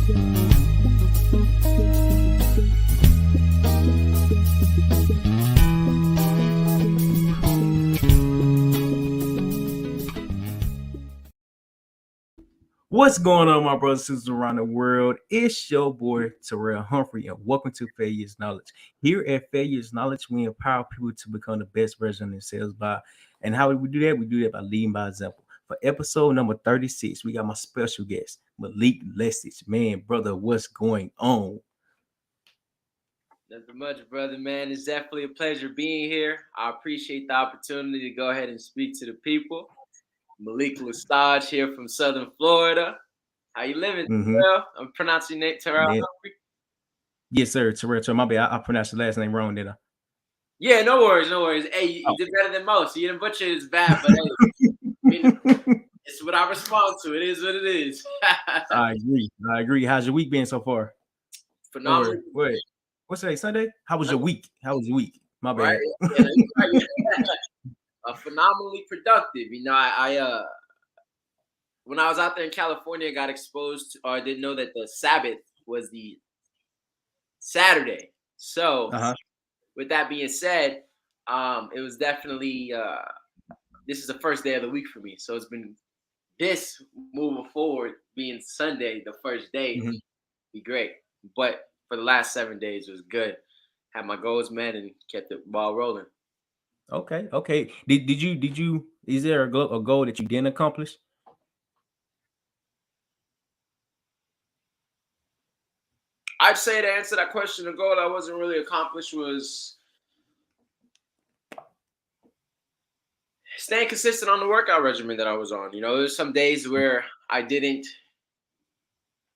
What's going on, my brothers and sisters around the world? It's your boy Terryl Humphrey, and welcome to Failure's Knowledge. Here at Failure's Knowledge, we empower people to become the best version of themselves and how we do that? We do that by leading by example. For episode number 36, we got my special guest, Malik Lestage. Man, brother, what's going on? Nothing much, brother, man. It's definitely a pleasure being here. I appreciate the opportunity to go ahead and speak to the people. Malik Lestage here from Southern Florida. How you living, Terrell? I'm pronouncing your name Terrell Humphrey. Yes, sir. Terrell. My bad. I pronounced the last name wrong, did I? Yeah, no worries. Hey, you did better than most. You didn't butcher it as bad, but hey, it's what I respond to. It is what it is. I agree. How's your week been so far? Phenomenal. Wait. What's today? Sunday? How was your week? My bad. Right. Phenomenally productive. You know, I when I was out there in California, I got exposed to, or I didn't know that the Sabbath was the Saturday. So, with that being said, it was definitely this is the first day of the week for me. So it's been this moving forward being Sunday, the first day, be great. But for the last 7 days, it was good. Had my goals met and kept the ball rolling. Okay. Did you? Is there a goal that you didn't accomplish? I'd say to answer that question, the goal that wasn't really accomplished was staying consistent on the workout regimen that I was on. You know, there's some days where I didn't.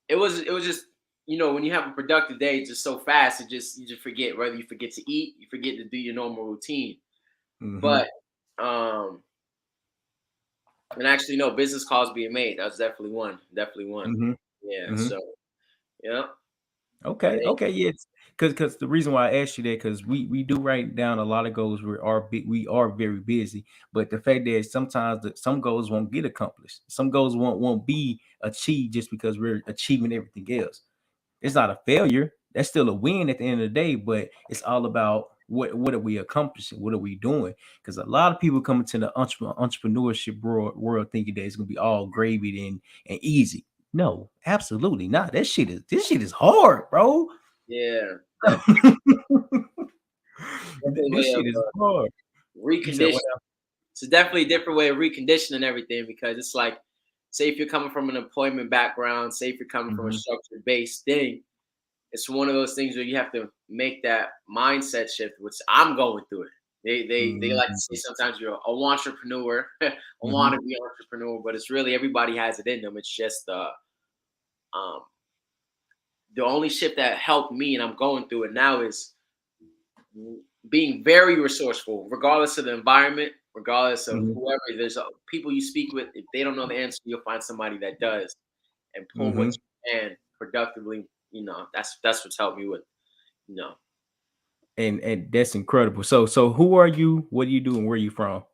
It was just, you know, when you have a productive day, it's just so fast. You just forget, whether you forget to eat, you forget to do your normal routine. But and actually, no, business calls being made. That's definitely one. Yeah. So, yeah. Okay. Yeah. Because the reason why I asked you that, because we do write down a lot of goals. We are very busy, but the fact that sometimes some goals won't get accomplished. Some goals won't be achieved just because we're achieving everything else. It's not a failure. That's still a win at the end of the day, but it's all about what are we accomplishing? What are we doing? Because a lot of people come into the entrepreneurship world thinking that it's gonna be all gravy and easy. No, absolutely not. This shit is hard, bro. Yeah. This shit is hard. Recondition. It's definitely a different way of reconditioning everything, because it's like, say if you're coming from an employment background, say if you're coming from a structured based thing, it's one of those things where you have to make that mindset shift, which I'm going through it. They like to say sometimes you're a entrepreneur, a wannabe entrepreneur, but it's really everybody has it in them. It's just the only shift that helped me, and I'm going through it now, is being very resourceful, regardless of the environment, regardless of whoever. There's people you speak with. If they don't know the answer, you'll find somebody that does, and pull what you can productively. You know, that's what's helped me with. You know, and that's incredible. So who are you? What do you do? And where are you from?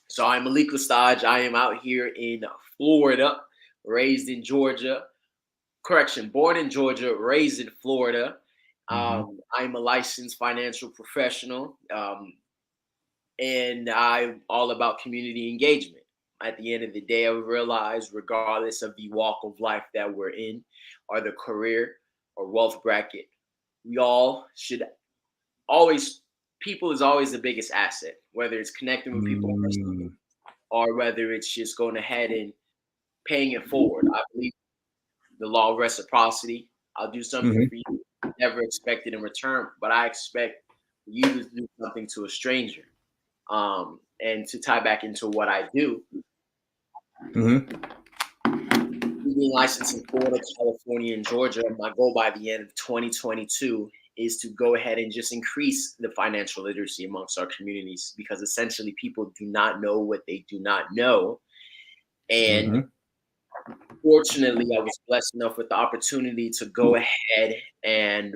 So I'm Malik Lestage. I am out here in Florida, raised in Georgia. Correction, born in Georgia, raised in Florida. I'm a licensed financial professional, and I'm all about community engagement. At the end of the day, I realize, regardless of the walk of life that we're in, or the career or wealth bracket, we all should always, people is always the biggest asset, whether it's connecting with people or whether it's just going ahead and paying it forward. I believe the law of reciprocity. I'll do something for you, never expected in return, but I expect you to do something to a stranger. And to tie back into what I do, being licensed in Florida, California, and Georgia, my goal by the end of 2022 is to go ahead and just increase the financial literacy amongst our communities, because essentially people do not know what they do not know. And fortunately, I was blessed enough with the opportunity to go ahead and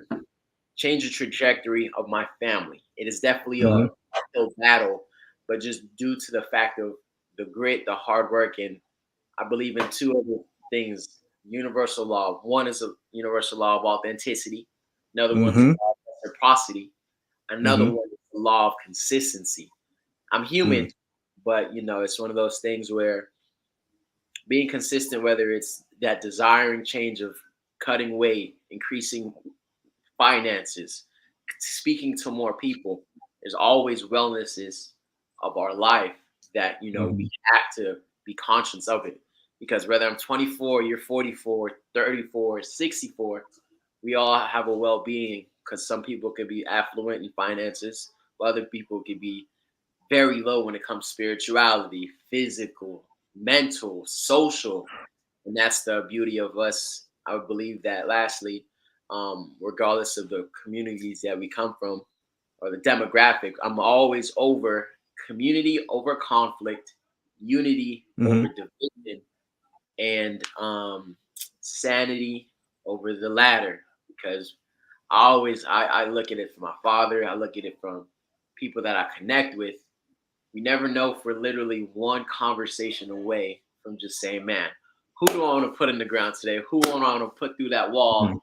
change the trajectory of my family. It is definitely a uphill battle, but just due to the fact of the grit, the hard work, and I believe in two other things universal law. One is a universal law of authenticity. Another one's a Mm-hmm. law of reciprocity. Another Mm-hmm. one is the law of consistency. I'm Mm. human, but it's one of those things where being consistent, whether it's that desiring change of cutting weight, increasing finances, speaking to more people, there's always wellnesses of our life that Mm-hmm. we have to be conscious of it. Because whether I'm 24, you're 44, 34, 64, we all have a well-being. Because some people could be affluent in finances, but other people could be very low when it comes to spirituality, physical, mental, social, and that's the beauty of us. I would believe that. Lastly, regardless of the communities that we come from or the demographic, I'm always over community over conflict, unity over Mm-hmm. division, and sanity over the latter. Because I look at it from my father. I look at it from people that I connect with. We never know if we're literally one conversation away from just saying, man, who do I want to put in the ground today? Who do I want to put through that wall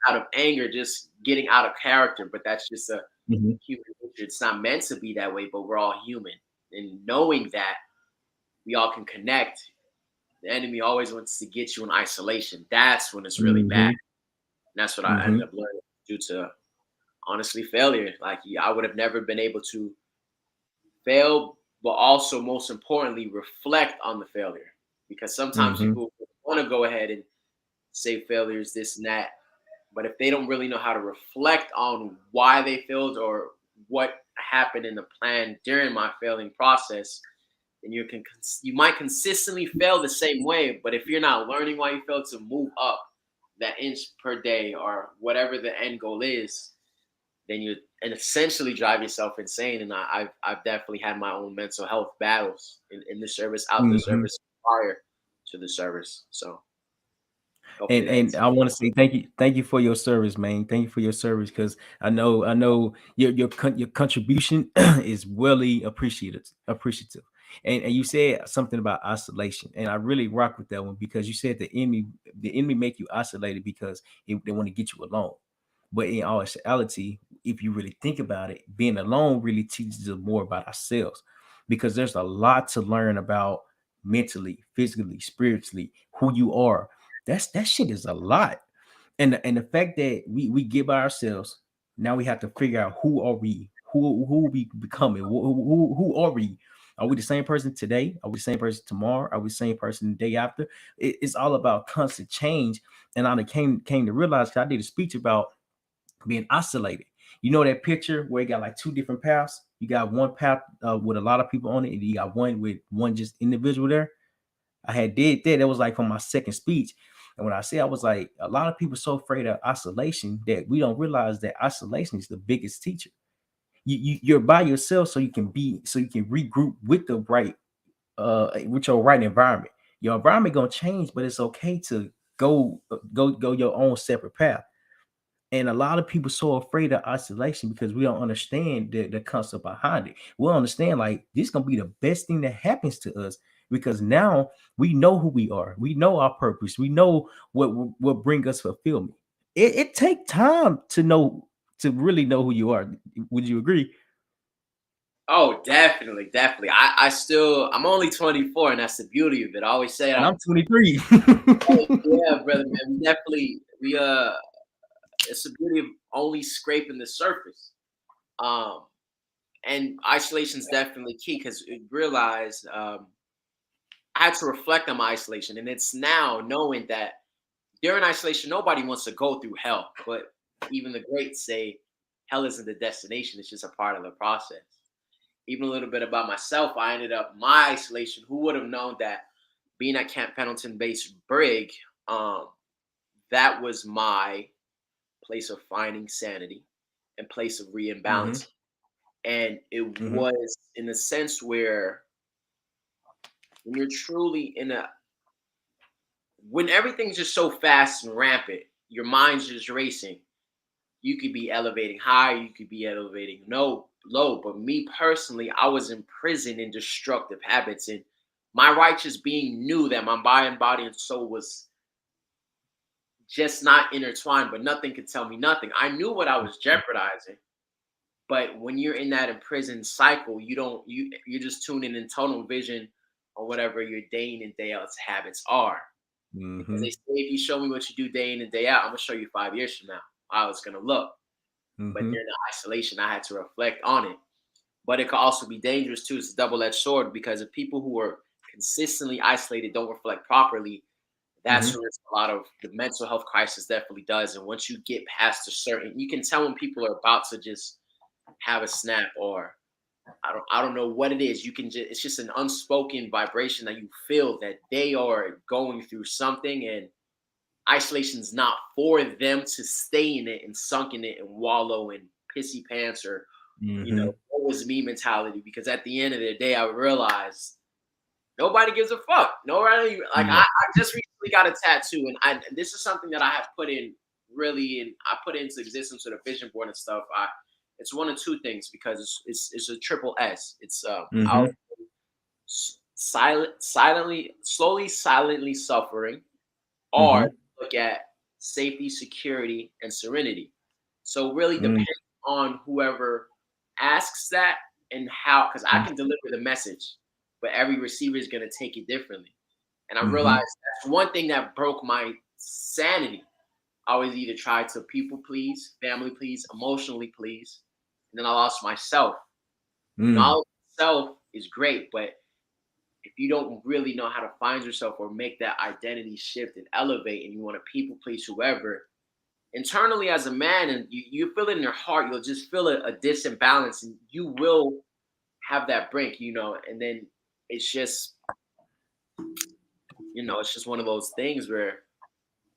out of anger, just getting out of character? But that's just a Mm-hmm. human nature. It's not meant to be that way, but we're all human. And knowing that we all can connect, the enemy always wants to get you in isolation. That's when it's really bad. Mm-hmm. And that's what I ended Mm-hmm. up learning due to honestly failure. Like I would have never been able to fail, but also most importantly, reflect on the failure. Because sometimes Mm-hmm. people want to go ahead and say failures, this and that, but if they don't really know how to reflect on why they failed or what happened in the plan during my failing process, then you might consistently fail the same way. But if you're not learning why you failed to move up that inch per day or whatever the end goal is, then you and essentially drive yourself insane. And I've definitely had my own mental health battles in the service, out the Mm-hmm. service, prior to the service. So hopefully And that answers. I want to say thank you for your service, man. Thank you for your service because I know your contribution is really appreciative. And you said something about isolation, and I really rock with that one because you said the enemy make you isolated because they want to get you alone. But in all actuality, if you really think about it, being alone really teaches us more about ourselves because there's a lot to learn about mentally, physically, spiritually, who you are. That shit is a lot. And the fact that we get by ourselves, now we have to figure out who are we, who we becoming, who are we? Are we the same person today? Are we the same person tomorrow? Are we the same person the day after? It's all about constant change. And I came to realize 'cause I did a speech about being isolated. You know that picture where you got like two different paths. You got one path with a lot of people on it, and you got one with one just individual there. I had did that. That was like from my second speech. And when I say I was like, a lot of people so afraid of isolation that we don't realize that isolation is the biggest teacher. You're by yourself so you can regroup with the right with your right environment. Your environment gonna change, but it's okay to go your own separate path. And a lot of people so afraid of isolation because we don't understand the concept behind it. We don't understand like this gonna be the best thing that happens to us because now we know who we are. We know our purpose. We know what bring us fulfillment. It take time to really know who you are. Would you agree? Oh, definitely, definitely. I'm only 24, and that's the beauty of it. I always say And that. I'm 23. Oh, yeah, brother, man. We it's the beauty of only scraping the surface. Um, and isolation is definitely key because it realized I had to reflect on my isolation, and it's now knowing that during isolation, nobody wants to go through hell, but even the greats say hell isn't the destination; it's just a part of the process. Even a little bit about myself, I ended up my isolation. Who would have known that being at Camp Pendleton Base Brig, um, that was my place of finding sanity and place of Hmm. reimbalance. And it Hmm. was in a sense where when you're truly in a when everything's just so fast and rampant, your mind's just racing. You could be elevating high, you could be elevating low. But me personally, I was imprisoned in destructive habits, and my righteous being knew that my mind, body, and soul was just not intertwined, but nothing could tell me nothing. I knew what I was jeopardizing, but when you're in that imprisoned cycle, you don't you're just tuning in tunnel vision on whatever your day in and day out habits are. Because they Mhm. say if you show me what you do day in and day out, I'm gonna show you 5 years from now how it's gonna look. But Mhm. during the isolation, I had to reflect on it. But it could also be dangerous too. It's a double-edged sword because if people who are consistently isolated don't reflect properly, that's Mhm. where a lot of the mental health crisis definitely does. And once you get past a certain, you can tell when people are about to just have a snap, or I don't know what it is. You can just, it's just an unspoken vibration that you feel that they are going through something, and isolation's not for them to stay in it and sunk in it and wallow in pissy pants or Mhm. what was me mentality. Because at the end of the day, I realized nobody gives a fuck. Nobody, like, Yeah. I just recently got a tattoo, and this is something that I have put in really, and I put into existence with a vision board and stuff. It's one of two things because it's a triple S. It's Mhm. silently, slowly, silently suffering, or Mhm. look at safety, security, and serenity. So really Mhm. depends on whoever asks that and how, because I can deliver the message, but every receiver is going to take it differently. And I realized Mhm. that's one thing that broke my sanity. I always either try to people please, family please, emotionally please, and then I lost myself. Mm. Knowledge itself is great, but if you don't really know how to find yourself or make that identity shift and elevate, and you want to people please whoever, internally as a man, and you feel it in your heart, you'll just feel a disimbalance, and you will have that break, and then it's just, it's just one of those things where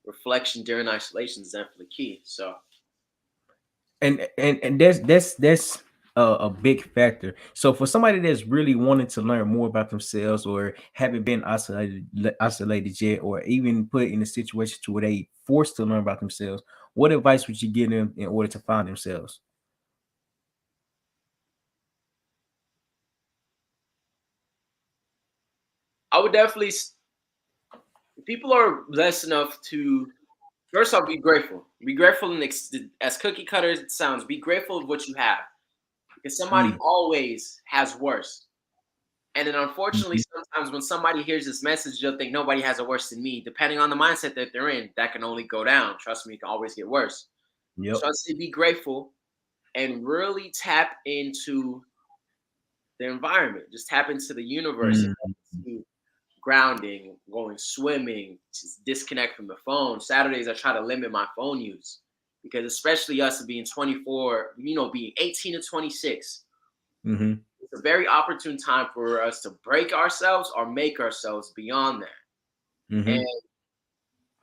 reflection during isolation is definitely key. So And that's a big factor. So for somebody that's really wanting to learn more about themselves or haven't been isolated yet, or even put in a situation to where they forced to learn about themselves, what advice would you give them in order to find themselves? I would definitely, if people are blessed enough to, first off, be grateful. Be grateful, and as cookie cutters it sounds, be grateful of what you have, because somebody Mm. always has worse. And then unfortunately, Mhm. sometimes when somebody hears this message, they'll think nobody has it worse than me. Depending on the mindset that they're in, that can only go down. Trust me, it can always get worse. So Yep. I'd say be grateful and really tap into the environment. Just tap into the universe and Mhm. into grounding, going swimming, just disconnect from the phone. Saturdays, I try to limit my phone use because, especially us being 24, being 18 to 26, Mhm. it's a very opportune time for us to break ourselves or make ourselves beyond that. And Mhm.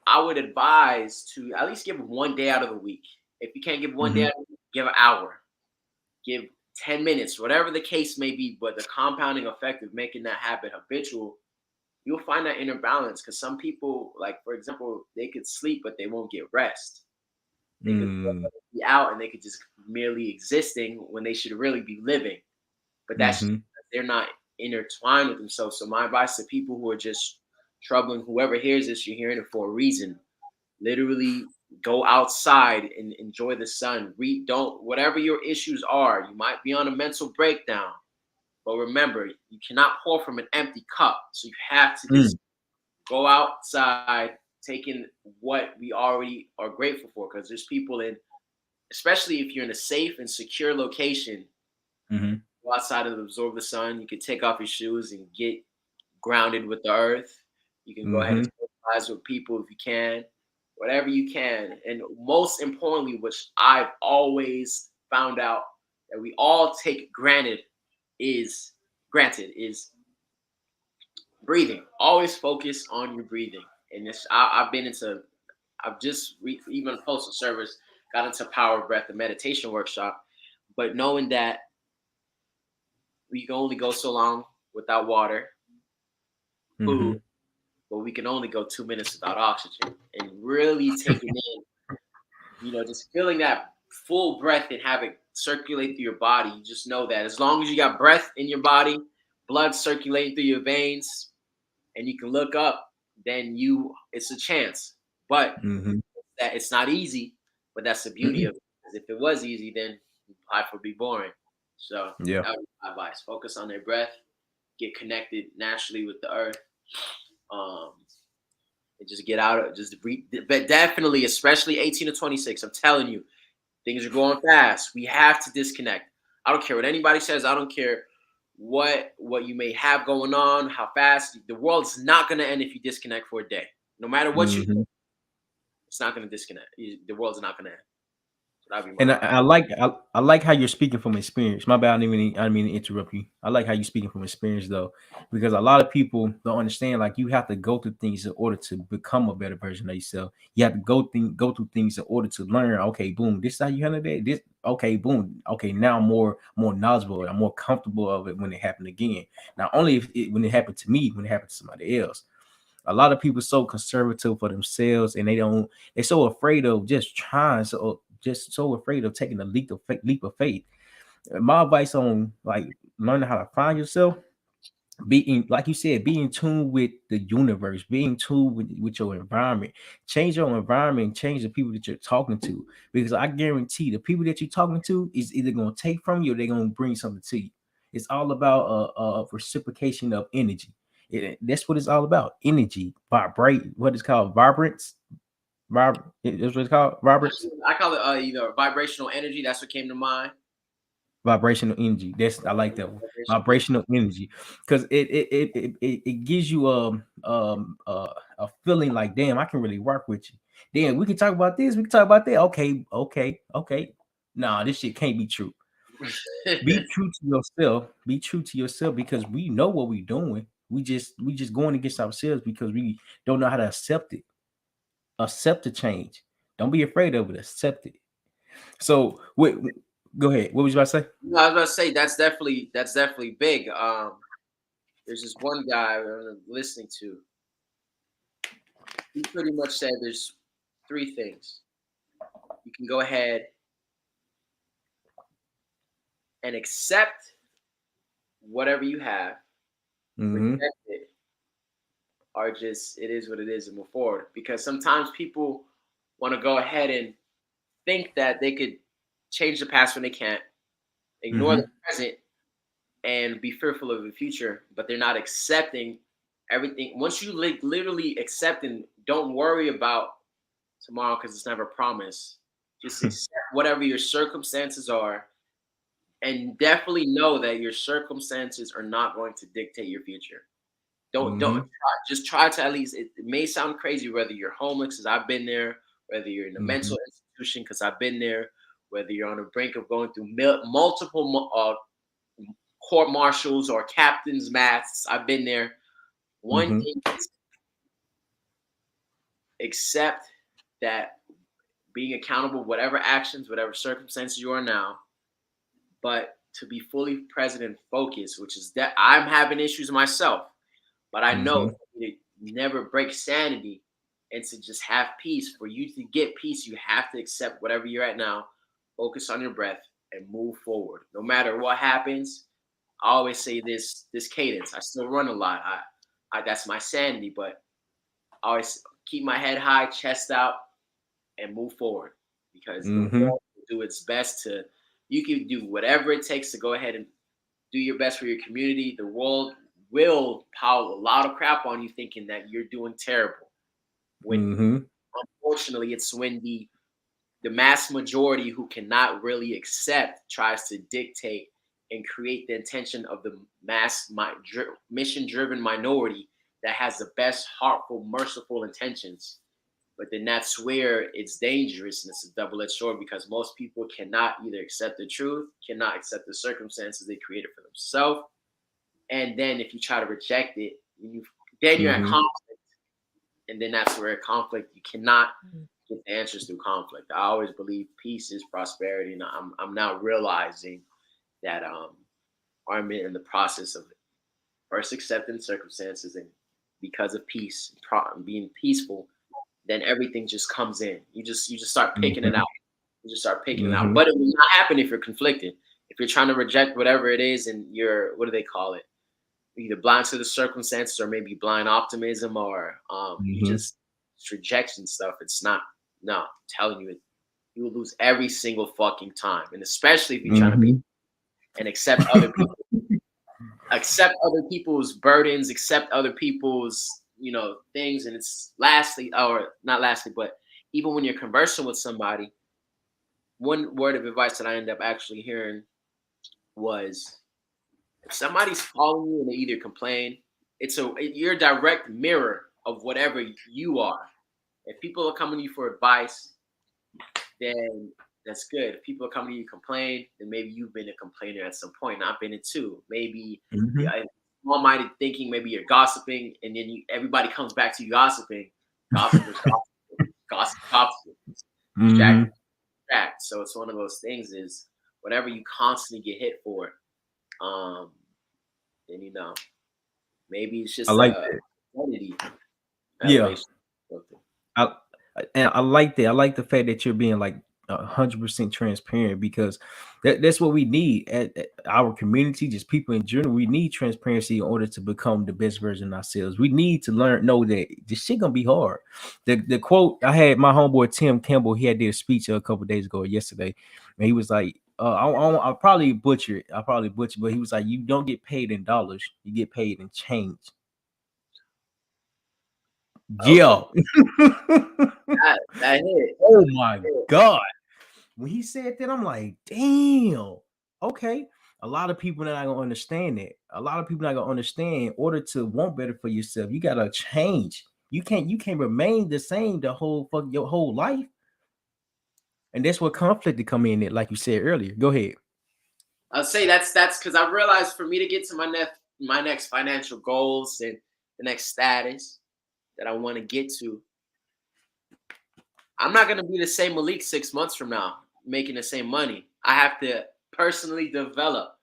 I would advise to at least give one day out of the week. If you can't give one day Mhm. out of the week, give an hour, give 10 minutes, whatever the case may be. But the compounding effect of making that habit habitual, you'll find that inner balance. Because some people, like, for example, they could sleep, but they won't get rest. They could Mm. be out and they could just merely existing when they should really be living. But that's just Mhm. because they're not intertwined with themselves. So my advice to people who are just troubling, whoever hears this, you're hearing it for a reason. Literally go outside and enjoy the sun. Read, don't, whatever your issues are, you might be on a mental breakdown. But remember, you cannot pour from an empty cup. So you have to Mm. just go outside, taking what we already are grateful for. Because there's people in, especially if you're in a safe and secure location, Mhm. go outside and absorb the sun. You can take off your shoes and get grounded with the earth. You can go ahead and Mhm. socialize with people if you can, whatever you can. And most importantly, which I've always found out that we all take is granted is breathing. Always focus on your breathing. And this, I've been into, I've just even postal service got into power breath, the meditation workshop. But knowing that we can only go so long without water, food, Mhm. but we can only go 2 minutes without oxygen. And really taking in, just feeling that full breath and have it circulate through your body. You just know that as long as you got breath in your body, blood circulating through your veins, and you can look up, then it's a chance. But Mhm. that it's not easy, but that's the beauty Mm-mm. of it. 'Cause if it was easy, then life would be boring. So Yeah. that would be my advice. Focus on their breath, get connected naturally with the earth, um, and just get out of just breathe. But definitely, especially 18 to 26, I'm telling you, things are going fast. We have to disconnect. I don't care what anybody says. I don't care what you may have going on, how fast. The world's not gonna end if you disconnect for a day. No matter what you do, Hmm. it's not gonna disconnect. The world's not gonna end. So that'd be And my I like how you're speaking from experience. My bad, I didn't mean to interrupt you. I like how you're speaking from experience though, because a lot of people don't understand. Like you have to go through things in order to become a better version of yourself. You have to go through things in order to learn. Okay, boom, this is how you handle that. This okay, boom, okay. Now I'm more knowledgeable. I'm more comfortable of it when it happened again. Not only when it happened to me, when it happened to somebody else. A lot of people so conservative for themselves, and they're so afraid of just trying, so just so afraid of taking a leap of faith. My advice on like learning how to find yourself, being like you said, be in tune with the universe, be in tune with your environment, change your environment, change the people that you're talking to, because I guarantee the people that you're talking to is either going to take from you or they're going to bring something to you. It's all about reciprocation of energy. That's what it's all about. Energy, vibrate, what is called vibrance. That's what it's called, vibrance. I call it either vibrational energy. That's what came to mind. Vibrational energy. That's I like that one. Vibrational energy. Vibrational energy, because it gives you a feeling like, damn, I can really work with you. Damn, we can talk about this. We can talk about that. Okay. Nah, this shit can't be true. Be true to yourself. Be true to yourself, because we know what we're doing. We just going against ourselves because we don't know how to accept it. Accept the change. Don't be afraid of it. Accept it. So, wait, go ahead. What was you about to say? No, I was about to say that's definitely big. There's this one guy I'm listening to. He pretty much said there's three things. You can go ahead and accept whatever you have, Mm-hmm. reject it, or just it is what it is and move forward. Because sometimes people want to go ahead and think that they could change the past when they can't, ignore the Mm-hmm. present, and be fearful of the future, but they're not accepting everything. Once you literally accept and don't worry about tomorrow because it's never promised, just accept whatever your circumstances are, and definitely know that your circumstances are not going to dictate your future. Don't Mm-hmm. try, just try to at least. It may sound crazy whether you're homeless, because I've been there, whether you're in a Mm-hmm. mental institution, because I've been there, whether you're on the brink of going through multiple court martials or captain's maths. I've been there. One Mm-hmm. thing is accept that being accountable, whatever actions, whatever circumstances you are now, but to be fully present and focused, which is that I'm having issues myself, but I know Mm-hmm. for me to never break sanity and to just have peace. For you to get peace, you have to accept whatever you're at now, focus on your breath, and move forward. No matter what happens, I always say this cadence. I still run a lot. I that's my sanity, but I always keep my head high, chest out, and move forward because the Mm-hmm. world will do its best to. You can do whatever it takes to go ahead and do your best for your community. The world will pile a lot of crap on you, thinking that you're doing terrible. When Mm-hmm. unfortunately, it's when the mass majority who cannot really accept tries to dictate and create the intention of the mission driven minority that has the best heartful merciful intentions, but then that's where it's dangerous and it's a double-edged sword because most people cannot either accept the truth, cannot accept the circumstances they created for themselves, and then if you try to reject it, then you're at Mm-hmm. conflict, and then that's where conflict you cannot get the answers through conflict. I always believe peace is prosperity, and I'm now realizing that I'm in the process of first accepting circumstances, and because of peace, being peaceful, then everything just comes in. You just start picking it Mm-hmm. out. You just start picking it out. Mm-hmm. But it will not happen if you're conflicted. If you're trying to reject whatever it is, and you're what do they call it? Either blind to the circumstances, or maybe blind optimism, or you Mm-hmm. just it's rejection stuff. It's not. No, I'm telling you, you will lose every single fucking time. And especially if you're trying to be Mm-hmm. and accept other people's burdens, accept other people's, things. And it's lastly, or not lastly, but even when you're conversing with somebody, one word of advice that I ended up actually hearing was, if somebody's following you and they either complain, you're a direct mirror of whatever you are. If people are coming to you for advice, then that's good. If people are coming to you to complain, then maybe you've been a complainer at some point. I've been it too. Maybe Mm-hmm. yeah, small-minded thinking. Maybe you're gossiping, and then everybody comes back to you gossiping. Gossipers, gossip, Mm-hmm. distract. So it's one of those things. Is whatever you constantly get hit for, um, then maybe it's I just like a that. identity Yeah. elevation. I and I like that. I like the fact that you're being like 100% transparent, because that's what we need at our community, just people in general. We need transparency in order to become the best version of ourselves. We need to know that this shit gonna be hard. The quote I had, my homeboy Tim Campbell, he had did a speech a couple days ago, yesterday, and he was like, I'll probably butcher it. I'll probably butcher, but he was like, you don't get paid in dollars, you get paid in change. Okay, Yeah. that hit. Oh my God. When he said that, I'm like, damn. Okay. A lot of people not gonna understand that. A lot of people not gonna understand, in order to want better for yourself, you gotta change. You can't remain the same the whole your whole life. And that's what conflict to come in at, like you said earlier. Go ahead. I'll say that's because I realized, for me to get to my next financial goals and the next status that I want to get to, I'm not gonna be the same Malik 6 months from now, making the same money. I have to personally develop.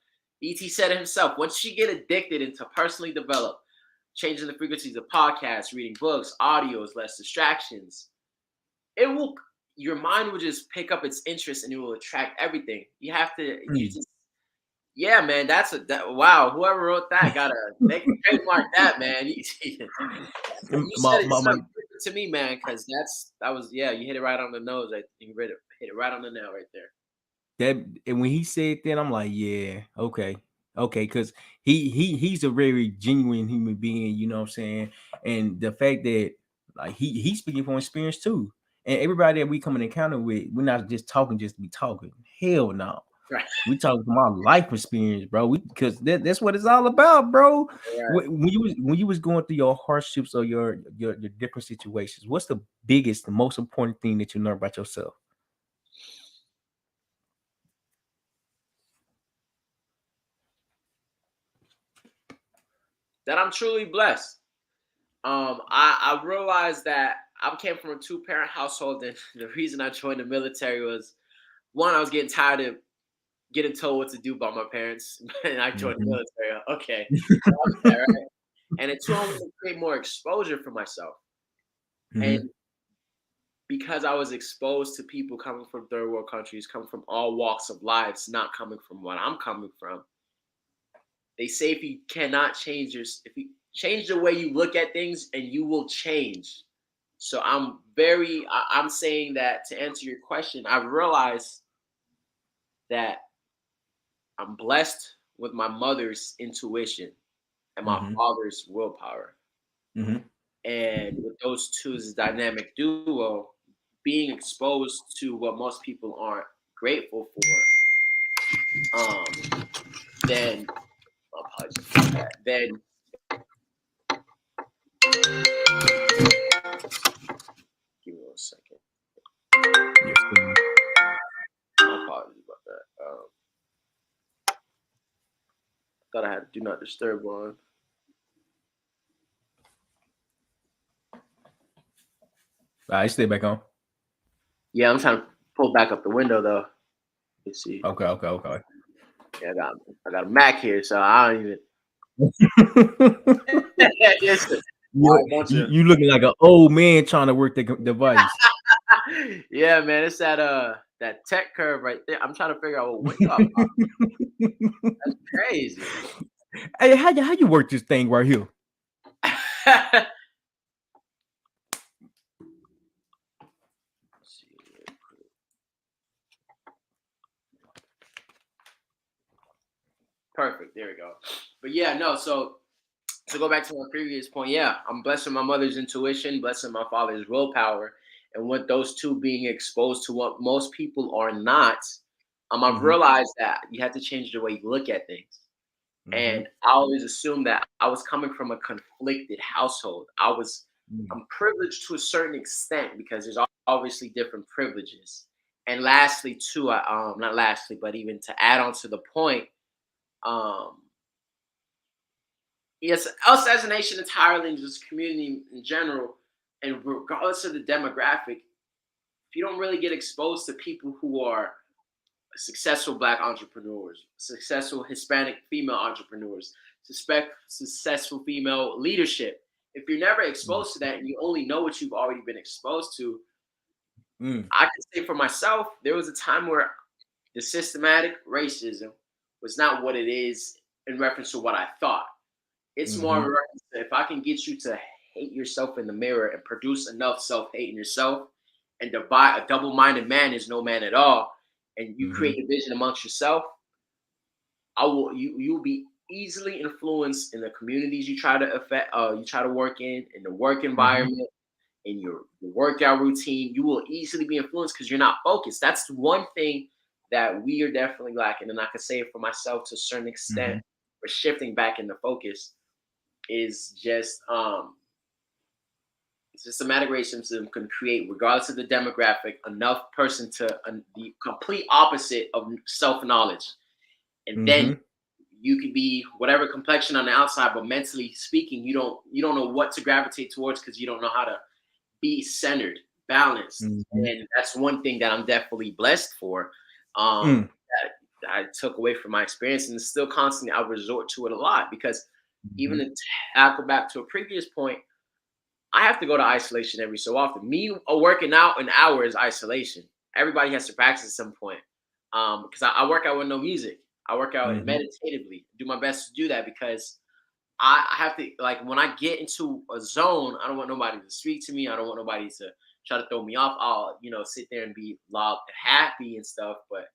ET said it himself. Once you get addicted into personally develop, changing the frequencies of podcasts, reading books, audios, less distractions, it will your mind will just pick up its interest and it will attract everything. You Mm. just Yeah, man, wow. Whoever wrote that they can trademark that, man. You My, said it my, my, so different to me, man, because yeah, you hit it right on the nose. You hit it right on the nail right there. that and when he said that, I'm like, yeah, okay, because he's a very genuine human being, you know what I'm saying? And the fact that, like, he's speaking from experience too. And everybody that we come in encounter with, we're not just talking just to be talking. Hell no. Right, We talking from our life experience, bro. Because that's what it's all about, bro. right. When you was going through your hardships or your different situations, what's the biggest, the most important thing that you learned about yourself? That I'm truly blessed. I realized that I came from a two-parent household, and the reason I joined the military was, one, I was getting tired of getting told what to do by my parents, and I joined the Mhm. military. Okay, all right. And it's, two, I wanted to create more exposure for myself. Mhm. And because I was exposed to people coming from third world countries, coming from all walks of lives, not coming from what I'm coming from, they say if you cannot if you change the way you look at things, and you will change. So I'm saying that, to answer your question, I've realized that I'm blessed with my mother's intuition and my Mhm. father's willpower. Mhm. And with those two as a dynamic duo, being exposed to what most people aren't grateful for, then, apologies for that. Then give me 1 second. Yes, sir. My apologies about that. Thought I had do not disturb on. All right, stay back on. Yeah, I'm trying to pull back up the window though. Let's see. Okay, okay, okay. Yeah, I got a Mac here, so I don't even. Just a you, bunch you of. you looking like an old man trying to work the device. Yeah, man, it's that tech curve right there. I'm trying to figure out what window I'm on. That's crazy. Hey, how you work this thing right here? Perfect. There we go. But yeah, no. So to go back to my previous point, yeah, I'm blessing my mother's intuition, blessing my father's willpower, and what those two being exposed to what most people are not. I've Mm-hmm. realized that you have to change the way you look at things. Mm-hmm. And I always assumed that I was coming from a conflicted household. I'm privileged to a certain extent because there's obviously different privileges. And lastly, too, not lastly, but even to add on to the point, um, yes, us as a nation entirely, and just community in general, and regardless of the demographic, if you don't really get exposed to people who are successful Black entrepreneurs, successful Hispanic female entrepreneurs, successful female leadership, if you're never exposed to that and you only know what you've already been exposed to, Mm-hmm. I can say for myself, there was a time where the systematic racism was not what it is in reference to what I thought. It's more Mm-hmm. of a reference to if I can get you to hate yourself in the mirror and produce enough self-hate in yourself and divide a double-minded man is no man at all, and you Mm-hmm. create division amongst yourself, you'll be easily influenced in the communities you try to affect you try to work in the work Mm-hmm. environment, in your workout routine. You will easily be influenced because you're not focused. That's one thing that we are definitely lacking, and I can say it for myself to a certain extent. Mm-hmm. We're shifting back into focus is just systematic racism can create, regardless of the demographic, enough person to the complete opposite of self knowledge, and then Mm-hmm. you could be whatever complexion on the outside, but mentally speaking, you don't know what to gravitate towards because you don't know how to be centered, balanced, Mm-hmm. and that's one thing that I'm definitely blessed for. Mm-hmm. That I took away from my experience, and still constantly I resort to it a lot because even to tackle back to a previous point, I have to go to isolation every so often. Me working out an hour is isolation. Everybody has to practice at some point. Because I work out with no music. I work out Mm-hmm. meditatively. Do my best to do that because I have to, like, when I get into a zone, I don't want nobody to speak to me. I don't want nobody to try to throw me off. I'll sit there and be loud, happy and stuff. But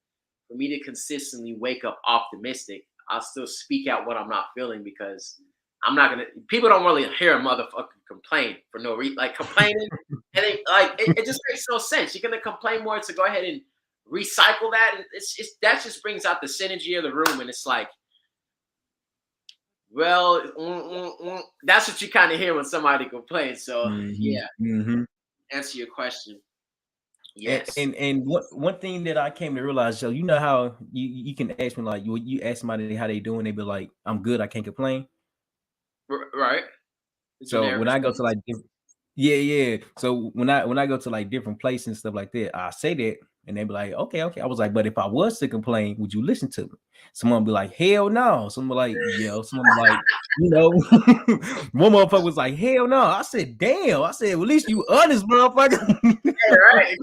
for me to consistently wake up optimistic, I'll still speak out what I'm not feeling because I'm not gonna. People don't really hear a motherfucker complain for no reason, like complaining, and it just makes no sense. You're gonna complain more to go ahead and recycle that, and it's that just brings out the synergy of the room, and it's like, well, that's what you kind of hear when somebody complains. So Mm-hmm. yeah, Mm-hmm. answer your question. And, Yes, and and one thing that I came to realize, Joe, you know how you can ask me like you ask somebody how they doing, they be like, I'm good, I can't complain. right. The So generic when I go to response. like yeah, yeah. So when I go to like different places and stuff like that, I say that and they be like, okay, okay. I was like, but if I was to complain, would you listen to me? Someone be like, hell no. Someone like, yeah. Someone be like, one motherfucker was like, hell no. I said, damn. I said, well, at least you honest, motherfucker. Yeah, right.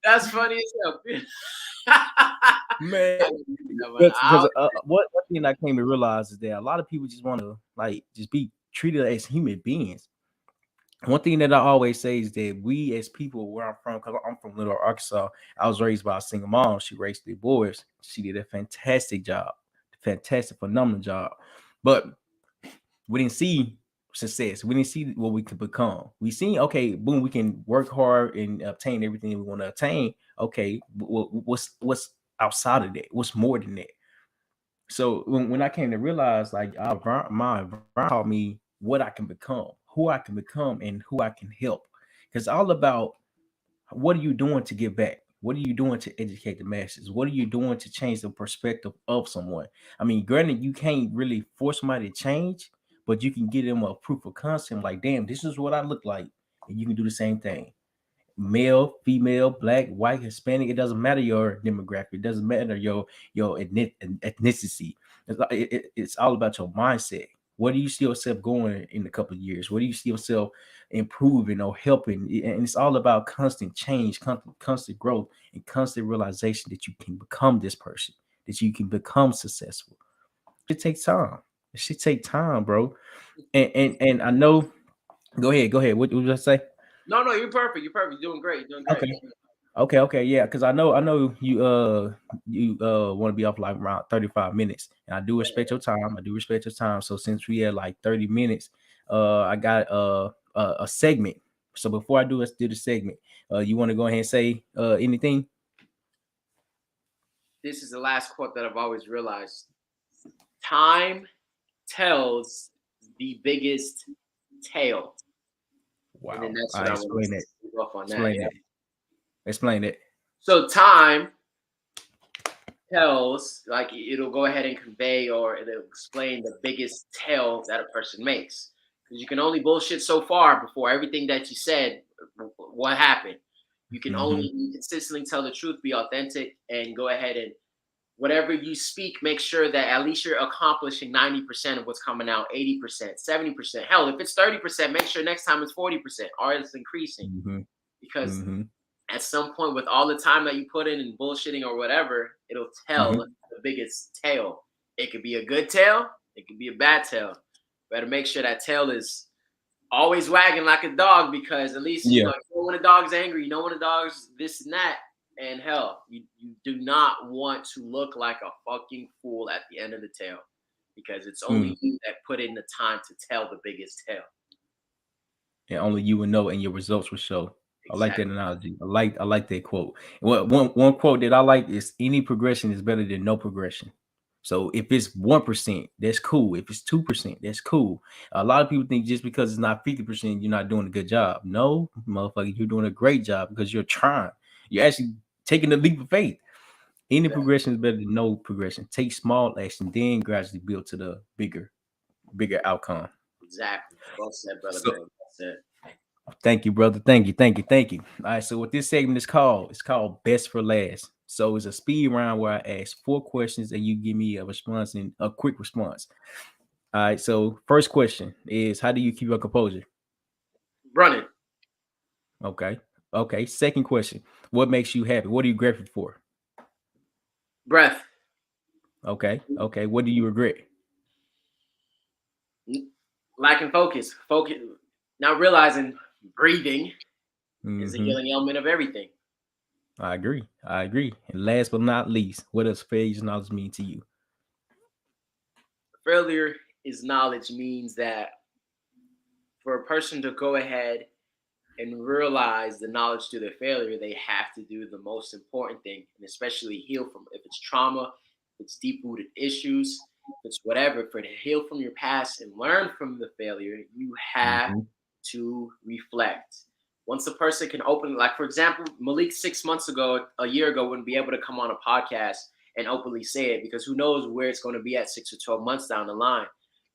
That's funny as hell. Man, because what thing I came to realize is that a lot of people just want to like just be treated as human beings. One thing that I always say is that we as people, where I'm from, because I'm from Little Arkansas, I was raised by a single mom. She raised 3 boys. She did a fantastic job, fantastic, phenomenal job. But we didn't see success. We didn't see what we could become. We seen, okay, boom, we can work hard and obtain everything we want to attain. Okay, what's outside of that? What's more than that? So when I came to realize, like, my environment taught me what I can become, who I can become, and who I can help. Because all about what are you doing to give back? What are you doing to educate the masses? What are you doing to change the perspective of someone? I mean, granted, you can't really force somebody to change, but you can give them a proof of concept. Like, damn, this is what I look like, and you can do the same thing. Male, female, black, white, Hispanic, it doesn't matter your demographic, it doesn't matter your ethnicity. It's all about your mindset. Where do you see yourself going in a couple of years? Where do you see yourself improving or helping? And it's all about constant change, constant growth, and constant realization that you can become this person, that you can become successful. It takes time. It should take time, bro. And I know. Go ahead. What did I say? No, you're perfect. You're perfect. You're doing great. You're doing great. Okay. Okay, yeah, because I know you want to be off like around 35 minutes, and I do respect your time. I do respect your time. So since we had like 30 minutes, I got a segment. So before I do let's do the segment, you want to go ahead and say anything? This is the last quote that I've always realized. Time tells the biggest tale. And then Wow. that's what I I want explain that. to go off on that. Explain Yeah. that. Explain that. So time tells, like it'll go ahead and convey or it'll explain the biggest tale that a person makes. Because you can only bullshit so far before everything that you said, what happened. You can Mm-hmm. only consistently tell the truth, be authentic, and go ahead and whatever you speak, make sure that at least you're accomplishing 90% of what's coming out, 80%, 70%. Hell, if it's 30%, make sure next time it's 40% or it's increasing. Mm-hmm. Because Mm-hmm. at some point, with all the time that you put in bullshitting or whatever, it'll tell Mm-hmm. the biggest tale. It could be a good tale, it could be a bad tale. Better make sure that tail is always wagging like a dog because at least Yeah. you know when a dog's angry, you know when a dog's this and that. And hell, you do not want to look like a fucking fool at the end of the tale because it's Mm. only you that put in the time to tell the biggest tale. And only you would know, and your results will show. I like that Exactly. analogy. I like that quote. Well, one quote that I like is any progression is better than no progression. So if it's 1%, that's cool. If it's 2%, that's cool. A lot of people think just because it's not 50%, you're not doing a good job. No, motherfucker, you're doing a great job because you're trying. You're actually taking the leap of faith. Any Exactly. progression is better than no progression. Take small action, then gradually build to the bigger outcome. Exactly. Well said, brother So man. Well said. thank you, brother. Thank you. All right. So what this segment is called, it's called Best for Last. So it's a speed round where I ask 4 questions and you give me a response and a quick response. All right. So first question is, how do you keep your composure? Running. Okay. Okay. Second question, what makes you happy? What are you grateful for? Breath. Okay. Okay. What do you regret? Lacking focus. Focus. Not realizing breathing is a Mm-hmm. healing element of everything. I agree. I agree. And last but not least, what does failure knowledge mean to you? Failure is knowledge means that for a person to go ahead and realize the knowledge through their failure, they have to do the most important thing, and especially heal from if it's trauma, if it's deep rooted issues, if it's whatever, for to heal from your past and learn from the failure, you have Mm-hmm. to reflect. Once a person can open, like for example, Malik 6 months ago, a year ago, wouldn't be able to come on a podcast and openly say it because who knows where it's going to be at 6 or 12 months down the line.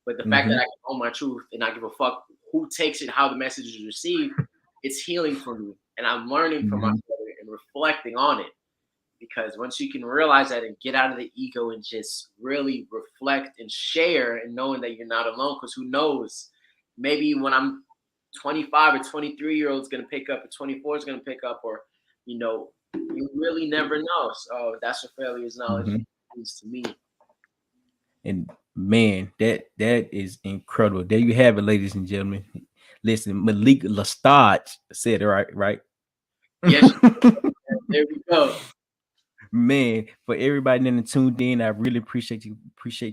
But the fact that Mm-hmm. I can own my truth and not give a fuck who takes it, how the message is received, it's healing for me. And I'm learning from my Mm-hmm. failure and reflecting on it. Because once you can realize that and get out of the ego and just really reflect and share and knowing that you're not alone, because who knows, maybe when I'm 25 or 23 year old is going to pick up, or 24 is going to pick up, or, you really never know. So that's what failure's knowledge Mm-hmm. means to me. And man, that is incredible. There you have it, ladies and gentlemen. Listen, Malik Lestage said it right. Yes, there we go. Man, for everybody that tuned in, I really appreciate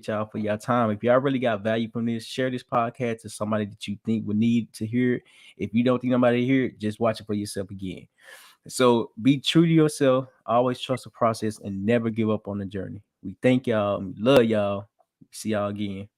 y'all for your time. If y'all really got value from this, share this podcast to somebody that you think would need to hear it. If you don't think nobody hear it, just watch it for yourself again. So be true to yourself, always trust the process, and never give up on the journey. We thank y'all, we love y'all. See y'all again.